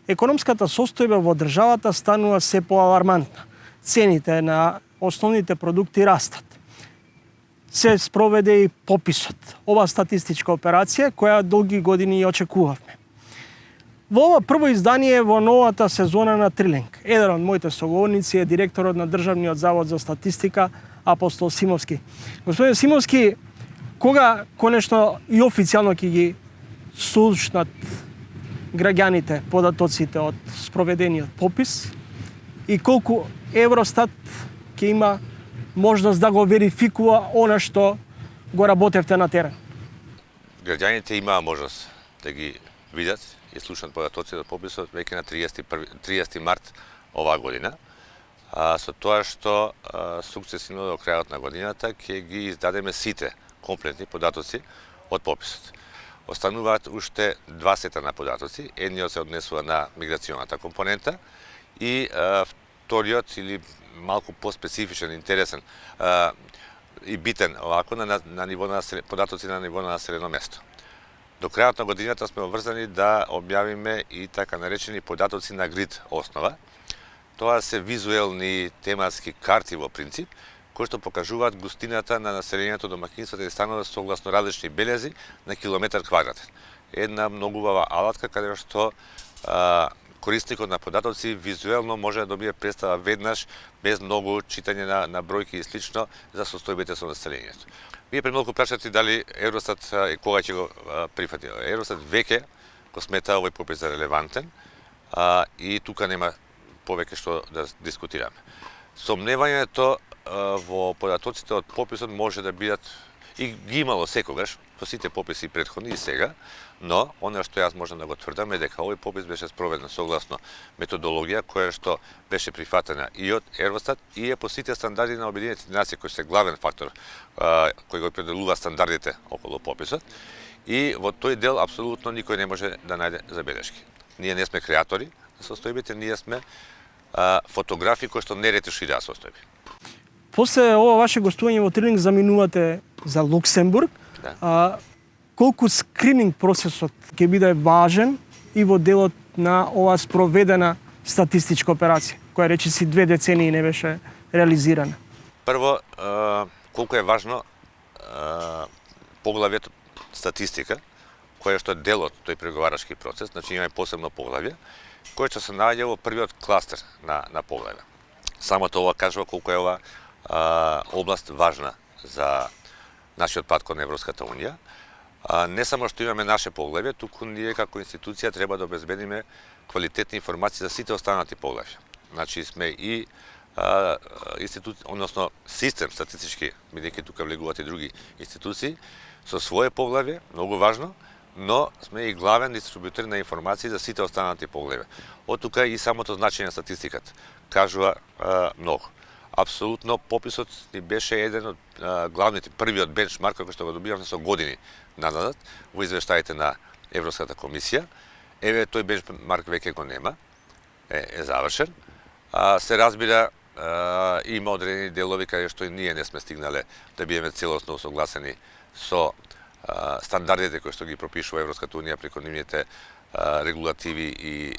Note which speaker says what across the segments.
Speaker 1: економската состојба во државата станува се поалармантна. Цените на основните продукти растат. Се спроведе и пописот. Ова статистичка операција која долги години ја очекувавме. Во ова прво издание во новата сезона на Трилинг, еден од моите соговорници е директорот на Државниот завод за статистика Апостол Симовски. Господин Симовски, кога конечно и официјално ќе ги слушнат граѓаните податоците од спроведениот попис и колку Евростат ќе има можност да го верификува она што го работевте на терен?
Speaker 2: Граѓаните имаа можност да ги видат и слушнат податоците од пописот веќе на 30 март оваа година. Со тоа што сукцесивно до крајот на годината ќе ги издадеме сите комплетни податоци од пописот. Остануваат уште два сета на податоци. Едниот се однесува на миграционата компонента и вториот или малку поспецифичен, интересен и битен овако на ниво на податоци на ниво на населено место. До крајот на годината сме обврзани да објавиме и така наречени податоци на грид основа. Тоа се визуелни тематски карти во принцип, кои што покажуваат густината на населението, домаќинствата и становите согласно различни белези на километар квадратен. Една многу убава алатка каде што корисникот на податоци визуелно може да добие представа веднаш, без многу читање на бројки и слично за состојбите со населението. Вие пред малку прашате дали Евростат кога ќе го прифати. Евростат веќе го смета овој попис за релевантен и тука нема повеќе што да дискутираме. Сомневањето во податоците од пописот може да бидат и ги имало секогаш по сите пописи претходни и сега, но она што јас можам да го тврдам е дека овој попис беше спроведен согласно методологија која што беше прифатена и од Евростат и е по сите стандарди на Обединетите нации кој се главен фактор кој го определува стандардите околу пописот и во тој дел апсолутно никој не може да најде забелешки. Ние не сме креатори на состојбите, ние сме фотографи кои што не ретушираа состојби.
Speaker 1: После ова ваше гостување во Трилинг заминувате за Луксембург. Да. Колку скрининг процесот ќе биде важен и во делот на оваа спроведена статистичка операција, која речиси 2 децении не беше реализирана?
Speaker 2: Прво, колку е важно поглавјето статистика, која што е дел од тој преговарачки процес, значи имаме посебно поглавје, кој што се наоѓа во првиот кластер на поглавје. Самото ова кажува колку е ова област важна за нашиот пат кон Европската унија. Не само што имаме наше поглавје, туку ние како институција треба да обезбедиме квалитетни информации за сите останати поглавја. Значи сме и односно систем статистички, бидејќи тука влегуваат и други институции, со свое поглавје, многу важно, но сме и главен дистрибутер на информации за сите останати поглавја. Од тука и самото значење на статистиката кажува многу. Апсолутно пописот ни беше еден од главните, првиот бенчмарк кој што го добивавме со години назад во извештаите на Европската комисија. Еве тој бенчмарк веќе го нема, е завршен. Се разбира, има одредени делови каде што и ние не сме стигнале да бидеме целосно усогласени со стандардите кои што ги пропишува Европската унија преку нивните регулативи и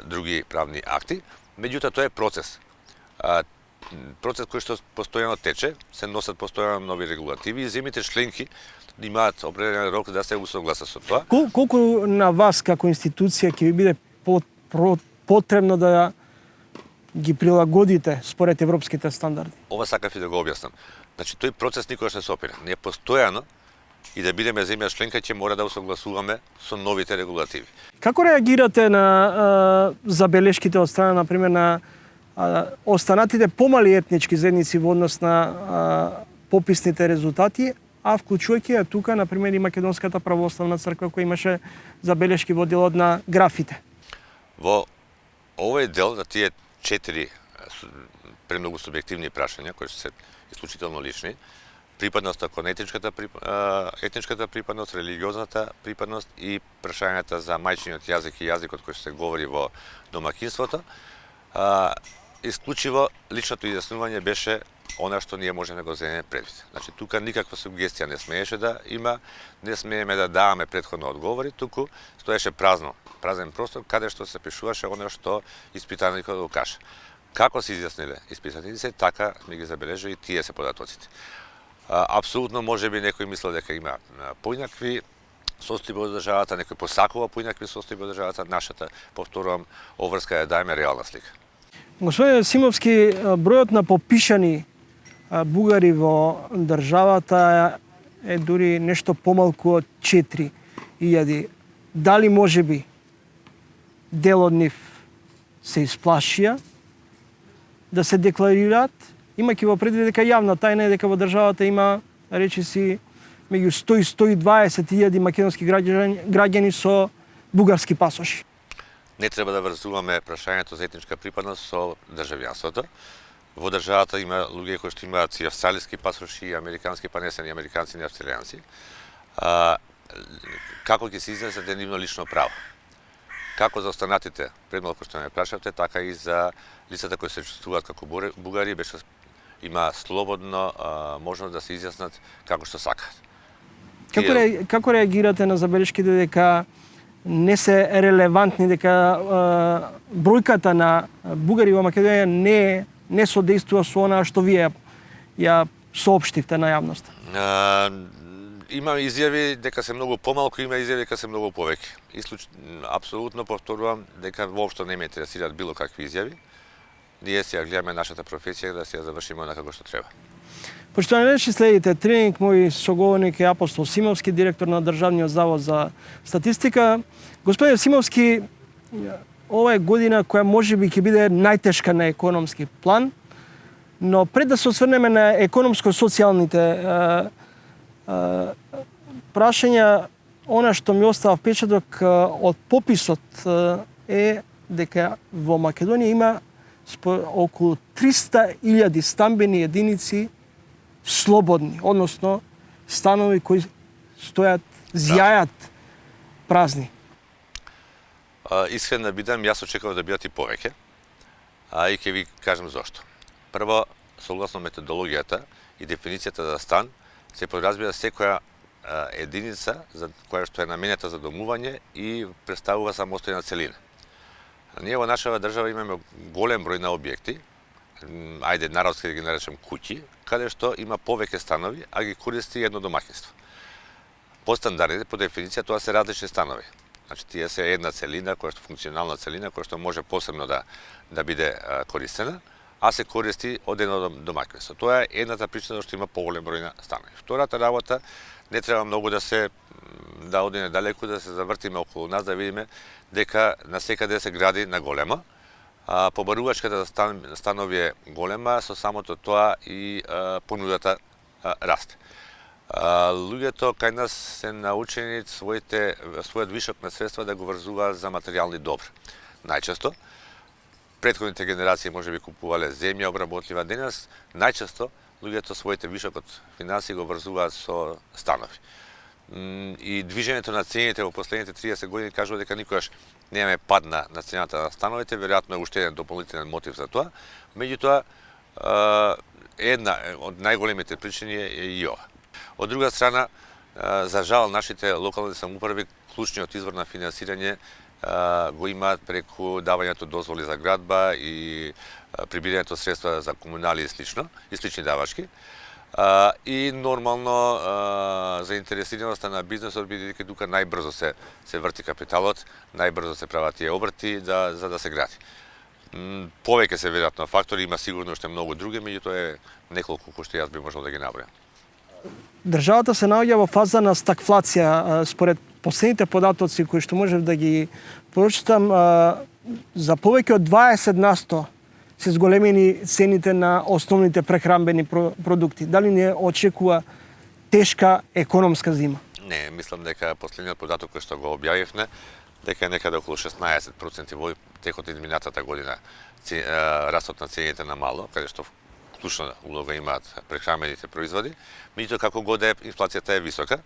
Speaker 2: други правни акти. Меѓутоа, тоа е процес. Процес кој што постојано тече, се носат постојано нови регулативи и земјите членки имаат определен рок да се усогласат со тоа.
Speaker 1: Колку на вас како институција ќе ви биде потребно да ги прилагодите според европските стандарди?
Speaker 2: Ова сакав и да го објаснам. Значи, тој процес никогаш не се опира. Ние постојано и да бидеме земја членка ќе мора да усогласуваме со новите регулативи.
Speaker 1: Како реагирате на забелешките од страна, например, на останатите помали етнички заедници во однос на пописните резултати, а вклучувајќи ја тука, например, и Македонската православна црква која имаше забелешки во делот на графите?
Speaker 2: Во овој дел, за тие 4 премногу субјективни прашања, кои се исклучително лични, припадноста кон етничката припадност, религиозната припадност и прашањата за мајчиниот јазик и јазикот кој се говори во домаќинството, исклучиво личното изјаснување беше она што ние можеме да го земеме предвид. Значи, тука никаква сугестија не смееше да има, не смееме да даваме претходно одговори, туку стоеше празно празен простор каде што се пишуваше она што испитаникот го каже. Како се изјасниле испитаниците, така ми ги забележи и тие се податоците. Апсолутно можеби некој мислел дека има поинакви состојби од државата, некој посакува поинакви состојби од државата, нашата, повторувам, обврска е да има реална слика.
Speaker 1: Господине Симовски, бројот на попишани бугари во државата е дури нешто помалку од 4.000. Дали можеби дел од нив се исплашија да се декларираат, имајќи во предвид дека јавна тајна е дека во државата има, речиси, меѓу 100 и 120.000 македонски граѓани со бугарски пасоши.
Speaker 2: Не треба да врзуваме прашањето за етничка припадност со државјанството. Во државата има луѓе кои што имаат и австралиски пасоши, и американски, па не се ни американци, ни австралијанци. Како ќе се изнесете нивно лично право? Како за останатите, пред малку што ме прашавте, така и за лицата кои се чувствуваат како бугари, беше има слободно можност да се изјаснат како што сакаат.
Speaker 1: Како реагирате на забелешките дека не се релевантни, дека бројката на бугари во Македонија не содействува со она што вие ја соопштивте на јавноста?
Speaker 2: Има изјави дека се многу помалку, има изјави дека се многу повеќе. Апсолутно повторувам дека воопшто не ме интересираат било какви изјави. Ние си ја гледаме нашата професија да си ја завршиме на како што треба.
Speaker 1: Поштовани речи следите, тренинг мој соговорник е Апостол Симовски, директор на Државниот завод за статистика. Господин Симовски, ова е година која можеби ќе биде најтешка на економски план, но пред да се осврнеме на економско-социјалните прашања, она што ми остава впечаток од пописот е дека во Македонија има околу 300.000 стамбени единици слободни, односно станови кои стојат, зјајат празни.
Speaker 2: Искрен да бидам, јас очекував да бидат и повеќе, и ќе ви кажам зошто. Прво, согласно методологијата и дефиницијата за стан, се подразбира секоја единица за која што е наменета за домување и представува самостојна целина. Ние во нашава држава имаме голем број на објекти, ајде народски да ги наречем куќи, каде што има повеќе станови, а ги користи едно домаќинство. По стандардите, по дефиниција, тоа се различни станови. Значи, тие се една целина, која што функционална целина, која што може посебно да биде користена, а се користи од едно домаќинство. Тоа е едната причина што има поголем број на станови. Втората работа, не треба многу да одиме далеку, да се завртиме околу нас, да видиме дека насекаде се гради на голема. Побарувачката станови е голема, со самото тоа и понудата расте. Луѓето кај нас се научени својот вишок на средства да го врзуваат за материјални добри. Најчесто, претходните генерации можеби купувале земја обработлива, денес најчесто луѓето своите вишок од финансии го врзуваат со станови. И движењето на цените во последните 30 години кажува дека никогаш немаме пад на цената на становите, веројатно е уште еден дополнителен мотив за тоа. Меѓутоа, една од најголемите причини е и ова. Од друга страна, за жал, нашите локални самоуправи клучниот извор на финансирање го имаат преку давањето дозволи за градба и прибирањето средства за комунали и слични давачки. И нормално заинтересираноста на бизнесот бидејќи тука најбрзо се врти капиталот, најбрзо се прават тие обрти за да се гради. Повеќе се веројатно фактори, има сигурно уште многу други, меѓутоа е неколку кои што јас би можел да ги набројам.
Speaker 1: Државата се наоѓа во фаза на стагфлација. Според последните податоци кои што можев да ги прочитам, за повеќе од 20% се зголемени цените на основните прехранбени продукти. Дали не очекува тешка економска зима?
Speaker 2: Не, мислам дека последниот податок кој што го објавивме, дека е некаде околу 16% во текот на изминатата година растот на цените на мало, каде што клучна улога имаат прехранбените производи. Меѓутоа, како god е, инфлацијата е висока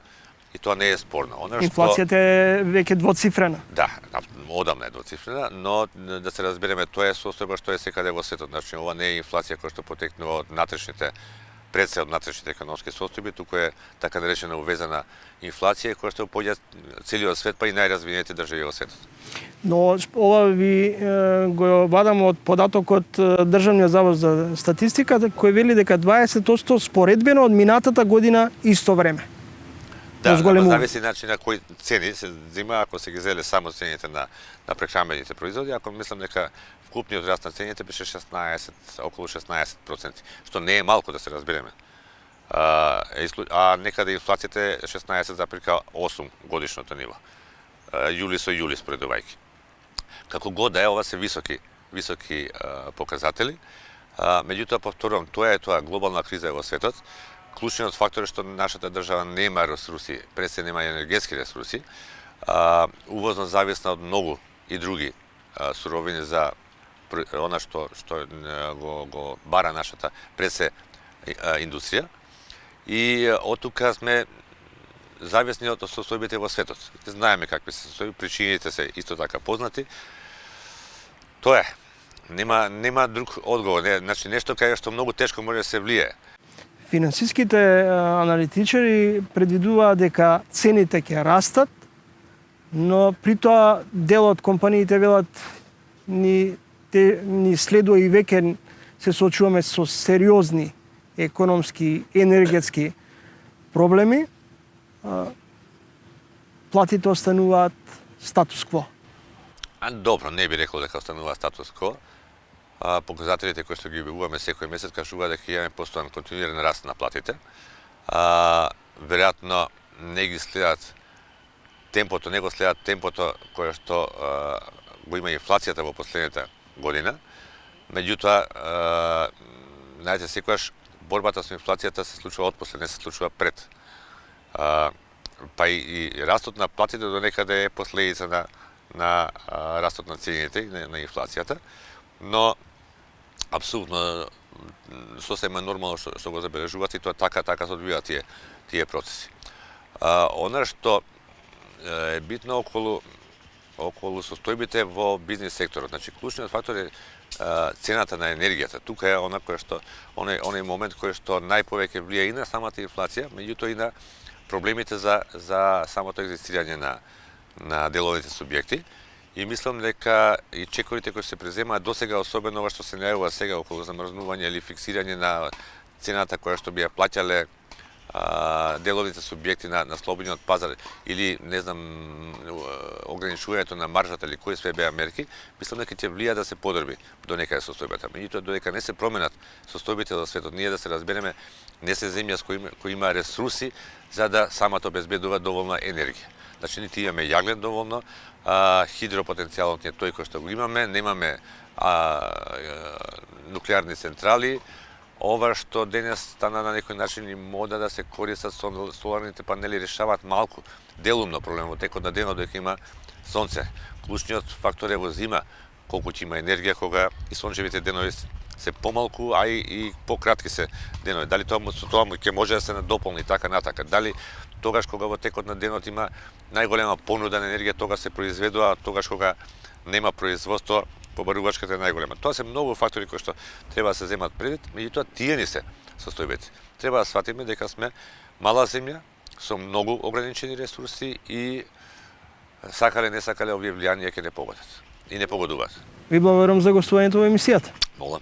Speaker 2: и тоа не е спорно.
Speaker 1: Инфлацијата е веќе двоцифрена.
Speaker 2: Да, одамна е двоцифрена, но да се разбереме, тоа е состојба што е секаде во светот. Значи, ова не е инфлација која што потекнува од натрешните пред се од внатрешните економски состојби, туку е така наречена увезена инфлација која што поѓа целиот свет, па и најразвиените држави во светот.
Speaker 1: Но ова ви го вадам од податокот Државниот завод за статистика, кој вели дека 20% споредбено од минатата година исто време.
Speaker 2: Да, зависи начин на кои цени се зема, ако се ги зеле само цените на прехранбените производи, ако мислам дека вкупниот раст на цените беше 16, околу 16%, што не е малку да се разбереме. А некаде инфлацијата е 16,8 годишното ниво. Јули со јули споредувајќи. Како god да е, ова се високи показатели. Меѓутоа, повторувам, тоа е глобална криза во светот. Клучниот фактор е што нашата држава нема ресурси, пред се нема енергетски ресурси, увозно зависна од многу и други суровини за она што го бара нашата пред се индустрија. И од тука сме зависни од состојбите во светот. Знаеме какви се состојби, причините се исто така познати. Тоа е. Нема друг одговор, значи нешто кај што многу тешко може да се влие.
Speaker 1: Финансиските аналитичари предвидуваат дека цените ќе растат, но при тоа дел од компаниите велат ни следува и веќе се соочуваме со сериозни економски, енергетски проблеми. Платите остануваат статус кво.
Speaker 2: Добро, не би рекол дека останува статус кво. Показателите кои што ги објавуваме секој месец кажуваат дека имаме постојан континуиран раст на платите. Веројатно не го следат темпото кое што го има инфлацијата во последната година. Меѓутоа, знаете, секогаш борбата со инфлацијата се случува отпосле, не се случува пред. Па и растот на платите до некаде е последица на растот на цените и на инфлацијата, но апсолутно сосема нормално што го забележувате и тоа така се одвива тие процеси. Она што е битно околу состојбите во бизнис секторот, значи клучниот фактор е цената на енергијата. Тука е оној момент кој што најповеќе влија и на самата инфлација, меѓутоа и на проблемите за самото екзистирање на деловите субјекти. И мислам дека и чекорите кои се преземаат досега, особено ова што се најавува сега околу замрзнување или фиксирање на цената која што би ја плаќале деловите субјекти на слободниот пазар или не знам ограничувањето на маржата или кои све беа мерки, мислам дека ќе влија да се подобри до некаде состојбата. Меѓутоа додека не се променат состојбите во светот, ние да се разбереме, не се земја кои има ресурси за да самата обезбедува доволна енергија. Значи нити имаме јаглен доволно, хидропотенцијалот е тој кој што го имаме, немаме нуклеарни централи. Ова што денес стана на некој начин и мода да се користат соларните панели решаваат малку, делумно проблем во текот на денот дека има сонце. Клучниот фактор е во зима, колку ќе има енергија кога и сончевите денови се помалку, а и пократки се денови. Дали тоа ќе може да се надополни така натака? Дали тогаш кога во текот на денот има најголема понуда на енергија, тогаш се произведува, а тогаш кога нема производство, побарувачката е најголема. Тоа се многу фактори кои што треба да се земат предвид, меѓутоа тие ни се состојбите. Треба да сватиме дека сме мала земја со многу ограничени ресурси и сакале не сакале овие влијанија ќе не погодат и не погодуваат.
Speaker 1: Ви благодарам за гостувањето во емисијата.
Speaker 2: Молам.